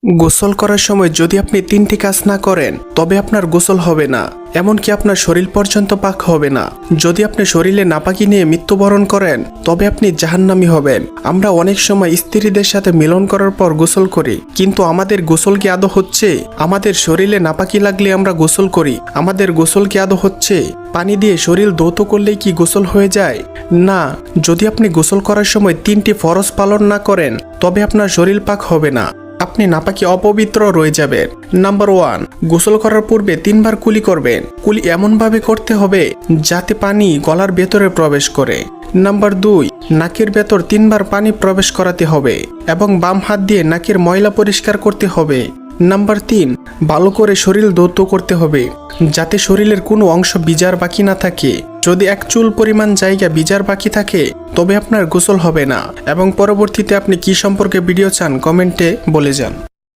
গোসল করার সময় যদি আপনি 3টি কাজ না করেন তবে আপনার গোসল হবে না, এমনকি আপনার শরীর পর্যন্ত পাক হবে না। যদি আপনি শরীরে নাপাকি নিয়ে মৃত্যুবরণ করেন তবে আপনি জাহান্নামী হবেন। আমরা অনেক সময় স্ত্রীদের সাথে মিলন করার পর গোসল করি, কিন্তু আমাদের গোসল কি আদৌ হচ্ছে? আমাদের শরীরে নাপাকি লাগলে আমরা গোসল করি, আমাদের গোসল কি আদৌ হচ্ছে? পানি দিয়ে শরীর ধৌত করলেই কি গোসল হয়ে যায়? না। যদি আপনি গোসল করার সময় 3টি ফরজ পালন না করেন তবে আপনার শরীর পাক হবে না, আপনি নাপাকি অপবিত্র রয়ে যাবেন। নাম্বার 1, গোসল করার পূর্বে 3বার কুলি করবেন। কুলি এমনভাবে করতে হবে যাতে পানি গলার ভেতরে প্রবেশ করে। নাম্বার 2, নাকের ভেতর 3বার পানি প্রবেশ করাতে হবে এবং বাম হাত দিয়ে নাকের ময়লা পরিষ্কার করতে হবে। নাম্বার 3, ভালো করে শরীর ধৌত করতে হবে যাতে শরীরের কোনো অংশ ভিজার বাকি না থাকে। যদি এক চুল পরিমাণ জায়গা ভিজার বাকি থাকে তবে আপনার গোসল হবে না। এবং পরবর্তীতে আপনি কি সম্পর্কে ভিডিও চান কমেন্টে বলে যান।